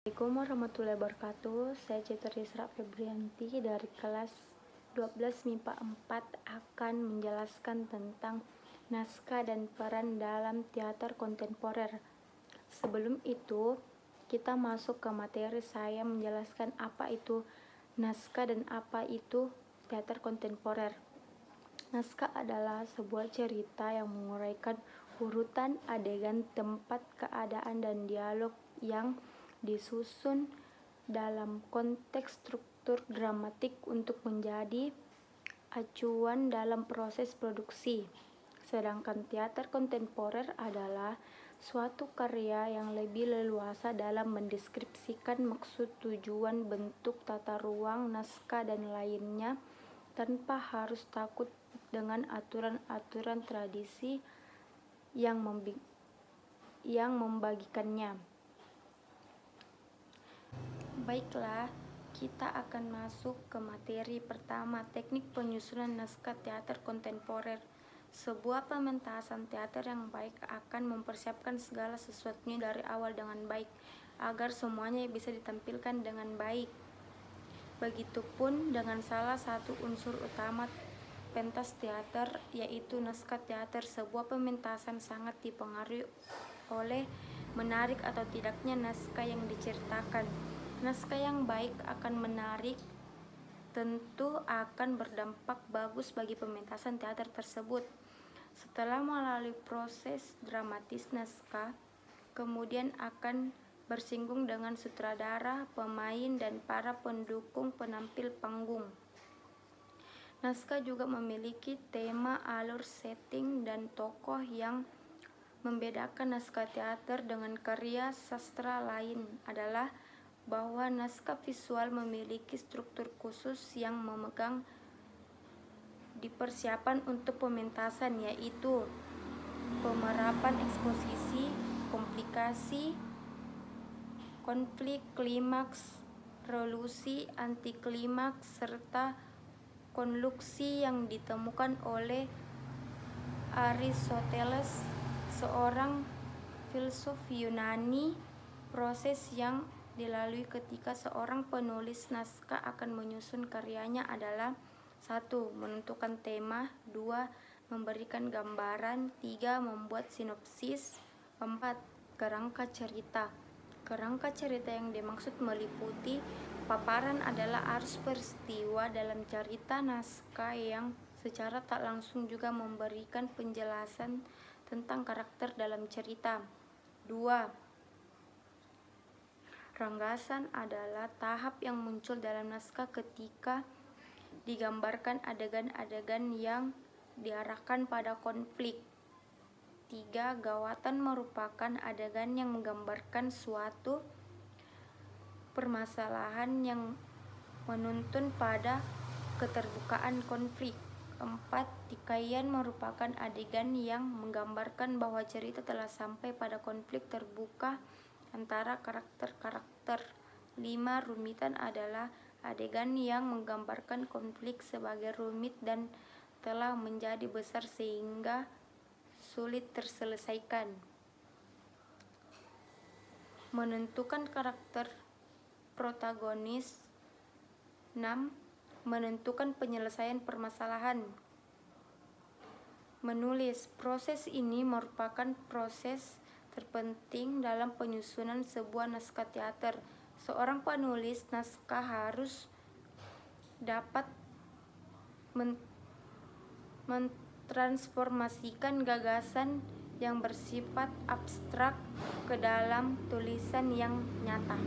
Assalamualaikum warahmatullahi wabarakatuh. Saya Citra Isra Febrianti dari kelas 12 MIPA 4 akan menjelaskan tentang naskah dan peran dalam teater kontemporer. Sebelum itu, kita masuk ke materi. Saya menjelaskan apa itu naskah dan apa itu teater kontemporer. Naskah adalah sebuah cerita yang menguraikan urutan adegan, tempat, keadaan, dan dialog yang disusun dalam konteks struktur dramatik untuk menjadi acuan dalam proses produksi. Sedangkan teater kontemporer adalah suatu karya yang lebih leluasa dalam mendeskripsikan maksud, tujuan, bentuk, tata ruang, naskah, dan lainnya tanpa harus takut dengan aturan-aturan tradisi yang membagikannya. Baiklah, kita akan masuk ke materi pertama, teknik penyusunan naskah teater kontemporer. Sebuah pementasan teater yang baik akan mempersiapkan segala sesuatunya dari awal dengan baik, agar semuanya bisa ditampilkan dengan baik. Begitupun dengan salah satu unsur utama pentas teater, yaitu naskah teater. Sebuah pementasan sangat dipengaruhi oleh menarik atau tidaknya naskah yang diceritakan. Naskah yang baik akan menarik, tentu akan berdampak bagus bagi pementasan teater tersebut. Setelah melalui proses dramatis naskah, kemudian akan bersinggung dengan sutradara, pemain, dan para pendukung penampil panggung. Naskah juga memiliki tema, alur, setting, dan tokoh yang membedakan naskah teater dengan karya sastra lain adalah bahwa naskah visual memiliki struktur khusus yang memegang di persiapan untuk pementasan, yaitu pemerapan eksposisi, komplikasi, konflik, klimaks, resolusi, antiklimaks, serta konklusi yang ditemukan oleh Aristoteles, seorang filsuf Yunani. Proses yang dilalui ketika seorang penulis naskah akan menyusun karyanya adalah 1. Menentukan tema, 2. Memberikan gambaran, 3. Membuat sinopsis, 4. Kerangka cerita. Kerangka cerita yang dimaksud meliputi paparan adalah arus peristiwa dalam cerita naskah yang secara tak langsung juga memberikan penjelasan tentang karakter dalam cerita. 2. Ranggasan adalah tahap yang muncul dalam naskah ketika digambarkan adegan-adegan yang diarahkan pada konflik. 3. Gawatan merupakan adegan yang menggambarkan suatu permasalahan yang menuntun pada keterbukaan konflik. 4. Tikaian merupakan adegan yang menggambarkan bahwa cerita telah sampai pada konflik terbuka antara karakter-karakter. 5. Rumitan adalah adegan yang menggambarkan konflik sebagai rumit dan telah menjadi besar sehingga sulit terselesaikan. Menentukan karakter protagonis. 6. Menentukan penyelesaian permasalahan. Menulis. Proses ini merupakan proses terpenting dalam penyusunan sebuah naskah teater. Seorang penulis naskah harus dapat mentransformasikan gagasan yang bersifat abstrak ke dalam tulisan yang nyata.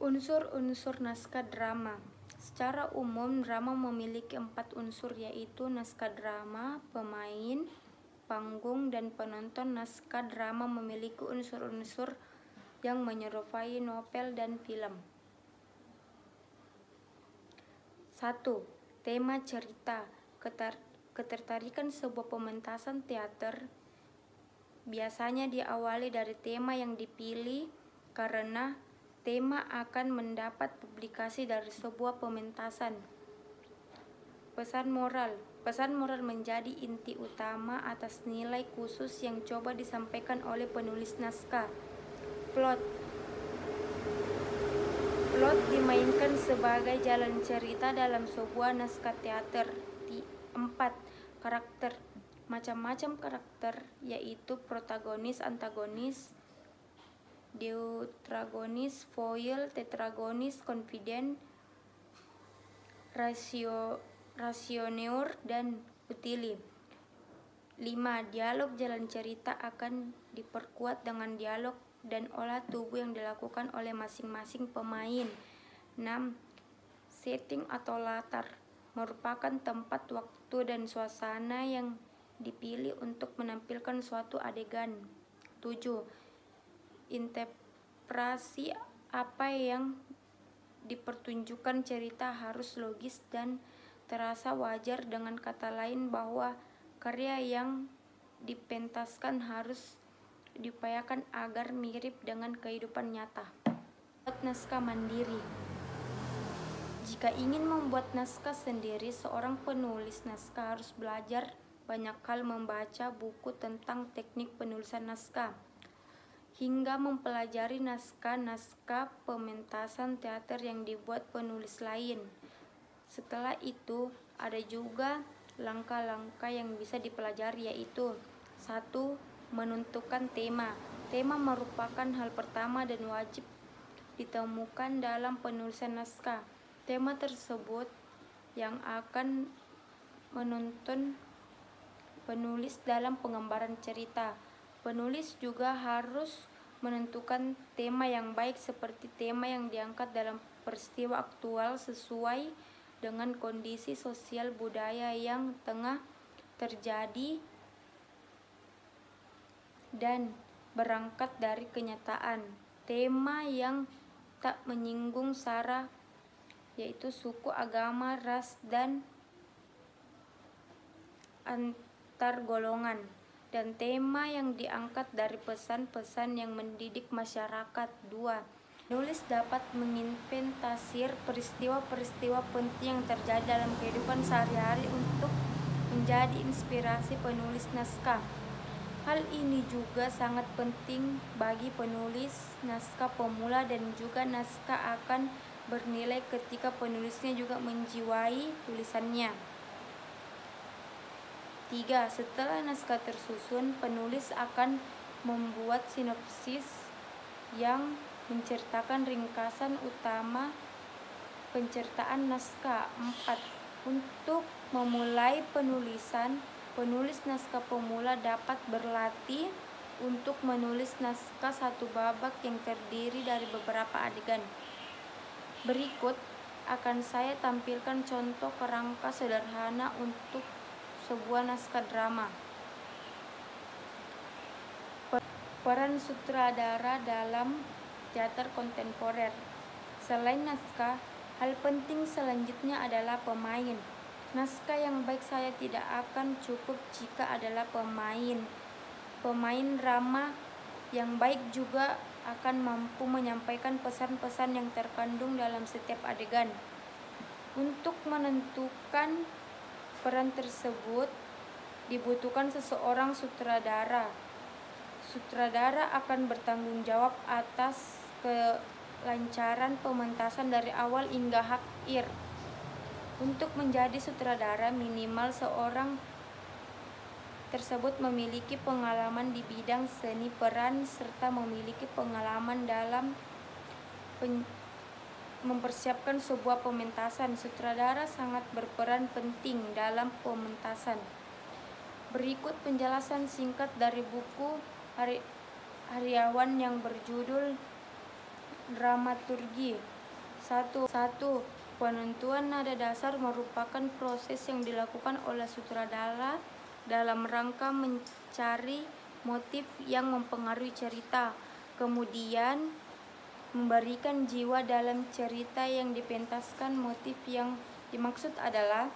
Unsur-unsur naskah drama. Secara umum, drama memiliki 4 unsur, yaitu naskah drama, pemain, panggung, dan penonton. Naskah drama memiliki unsur-unsur yang menyerupai novel dan film. 1. Tema cerita. Ketertarikan sebuah pementasan teater biasanya diawali dari tema yang dipilih, karena tema akan mendapat publikasi dari sebuah pementasan. Pesan moral. Pesan moral menjadi inti utama atas nilai khusus yang coba disampaikan oleh penulis naskah. Plot. Plot dimainkan sebagai jalan cerita dalam sebuah naskah teater. 4. Karakter. Macam-macam karakter, yaitu protagonis, antagonis, deuteragonis, foil, tetragonis, confident, rasioneur, dan utile. 5. Dialog. Jalan cerita akan diperkuat dengan dialog dan olah tubuh yang dilakukan oleh masing-masing pemain. 6. Setting atau latar merupakan tempat, waktu, dan suasana yang dipilih untuk menampilkan suatu adegan. 7. Interpretasi. Apa yang dipertunjukkan cerita harus logis dan terasa wajar. Dengan kata lain, bahwa karya yang dipentaskan harus diupayakan agar mirip dengan kehidupan nyata. Buat naskah mandiri. Jika ingin membuat naskah sendiri, seorang penulis naskah harus belajar banyak hal, membaca buku tentang teknik penulisan naskah, hingga mempelajari naskah-naskah pementasan teater yang dibuat penulis lain. Setelah itu, ada juga langkah-langkah yang bisa dipelajari, yaitu 1. Menentukan tema. Tema merupakan hal pertama dan wajib ditemukan dalam penulisan naskah. Tema tersebut yang akan menuntun penulis dalam pengembaraan cerita. Penulis juga harus menentukan tema yang baik, seperti tema yang diangkat dalam peristiwa aktual sesuai dengan kondisi sosial budaya yang tengah terjadi dan berangkat dari kenyataan. Tema yang tak menyinggung sara, yaitu suku, agama, ras, dan antar golongan. Dan tema yang diangkat dari pesan-pesan yang mendidik masyarakat. 2. Penulis dapat menginventarisir peristiwa-peristiwa penting yang terjadi dalam kehidupan sehari-hari untuk menjadi inspirasi penulis naskah. Hal ini juga sangat penting bagi penulis naskah pemula, dan juga naskah akan bernilai ketika penulisnya juga menjiwai tulisannya. 3. Setelah naskah tersusun, penulis akan membuat sinopsis yang menceritakan ringkasan utama penceritaan naskah. 4. Untuk memulai penulisan, penulis naskah pemula dapat berlatih untuk menulis naskah satu babak yang terdiri dari beberapa adegan. Berikut akan saya tampilkan contoh kerangka sederhana untuk sebuah naskah drama. Peran sutradara dalam teater kontemporer. Selain naskah, hal penting selanjutnya adalah pemain. Naskah yang baik saya tidak akan cukup jika adalah pemain. Pemain drama yang baik juga akan mampu menyampaikan pesan-pesan yang terkandung dalam setiap adegan. Untuk menentukan peran tersebut, dibutuhkan seseorang sutradara. Sutradara akan bertanggung jawab atas kelancaran pementasan dari awal hingga akhir. Untuk menjadi sutradara, minimal seorang tersebut memiliki pengalaman di bidang seni peran serta memiliki pengalaman dalam mempersiapkan sebuah pementasan. Sutradara sangat berperan penting dalam pementasan. Berikut penjelasan singkat dari buku Hariawan yang berjudul Dramaturgi. 1. Penentuan nada dasar merupakan proses yang dilakukan oleh sutradara dalam rangka mencari motif yang mempengaruhi cerita, kemudian memberikan jiwa dalam cerita yang dipentaskan. Motif yang dimaksud adalah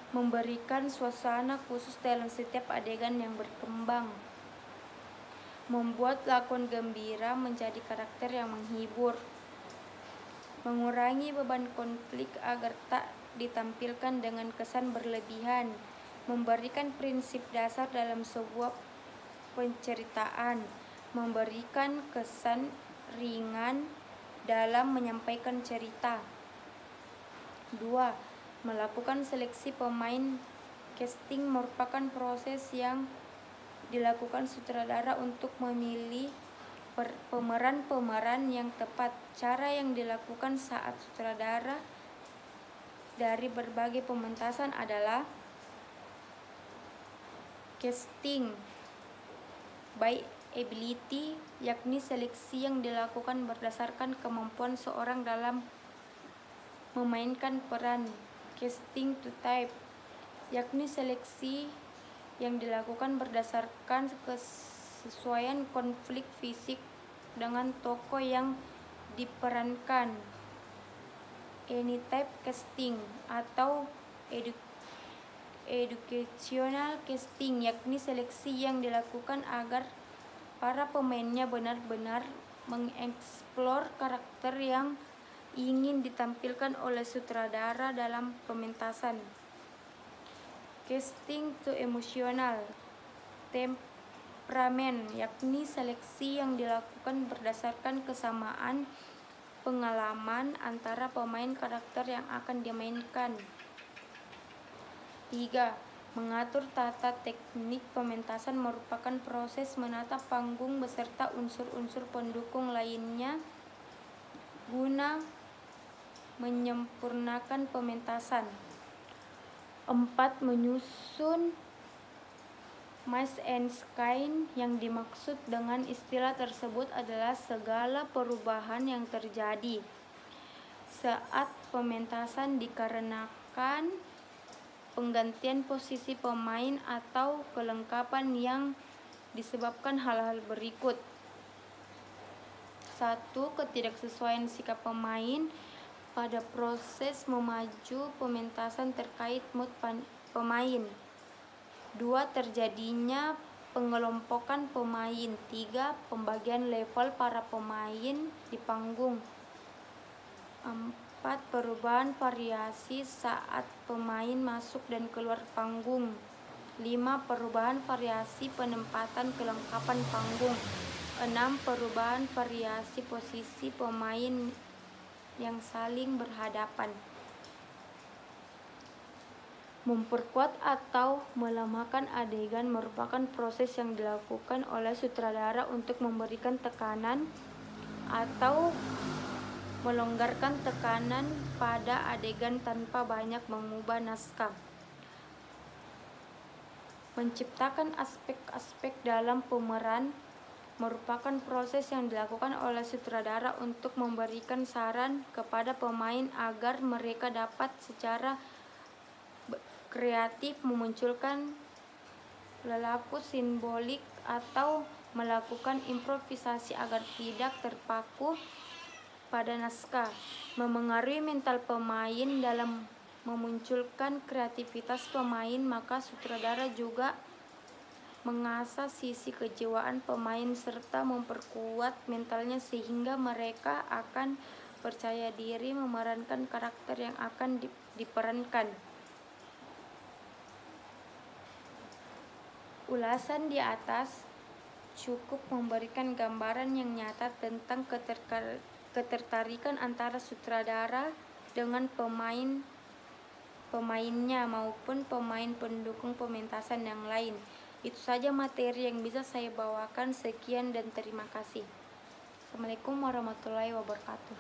memberikan suasana khusus dalam setiap adegan yang berkembang, membuat lakon gembira menjadi karakter yang menghibur, mengurangi beban konflik agar tak ditampilkan dengan kesan berlebihan, memberikan prinsip dasar dalam sebuah penceritaan, memberikan kesan ringan dalam menyampaikan cerita. 2. Melakukan seleksi pemain. Casting merupakan proses yang dilakukan sutradara untuk memilih pemeran-pemeran yang tepat. Cara yang dilakukan saat sutradara dari berbagai pementasan adalah casting by ability, yakni seleksi yang dilakukan berdasarkan kemampuan seorang dalam memainkan peran. Casting to type, yakni seleksi yang dilakukan berdasarkan kesesuaian konflik fisik dengan tokoh yang diperankan. Anytype casting atau educational casting, yakni seleksi yang dilakukan agar para pemainnya benar-benar mengeksplor karakter yang ingin ditampilkan oleh sutradara dalam pementasan. Casting to emotional temperament, yakni seleksi yang dilakukan berdasarkan kesamaan pengalaman antara pemain karakter yang akan dimainkan. 3. Mengatur tata teknik pementasan merupakan proses menata panggung beserta unsur-unsur pendukung lainnya guna menyempurnakan pementasan. 4. Menyusun mass and scene. Yang dimaksud dengan istilah tersebut adalah segala perubahan yang terjadi saat pementasan dikarenakan penggantian posisi pemain atau kelengkapan yang disebabkan hal-hal berikut. 1. Ketidaksesuaian sikap pemain pada proses memaju pementasan terkait mood pemain. 2. Terjadinya pengelompokan pemain. 3. Pembagian level para pemain di panggung. 4. Perubahan variasi saat pemain masuk dan keluar panggung. 5. Perubahan variasi penempatan kelengkapan panggung. 6. Perubahan variasi posisi pemain yang saling berhadapan. Memperkuat atau melemahkan adegan merupakan proses yang dilakukan oleh sutradara untuk memberikan tekanan atau melonggarkan tekanan pada adegan tanpa banyak mengubah naskah. Menciptakan aspek-aspek dalam pemeran merupakan proses yang dilakukan oleh sutradara untuk memberikan saran kepada pemain agar mereka dapat secara kreatif memunculkan perilaku simbolik atau melakukan improvisasi agar tidak terpaku pada naskah. Memengaruhi mental pemain dalam memunculkan kreativitas pemain, maka sutradara juga mengasah sisi kejiwaan pemain serta memperkuat mentalnya sehingga mereka akan percaya diri memerankan karakter yang akan diperankan. Ulasan di atas cukup memberikan gambaran yang nyata tentang ketertarikan antara sutradara dengan pemainnya maupun pemain pendukung pementasan yang lain. Itu saja materi yang bisa saya bawakan. Sekian dan terima kasih. Assalamualaikum warahmatullahi wabarakatuh.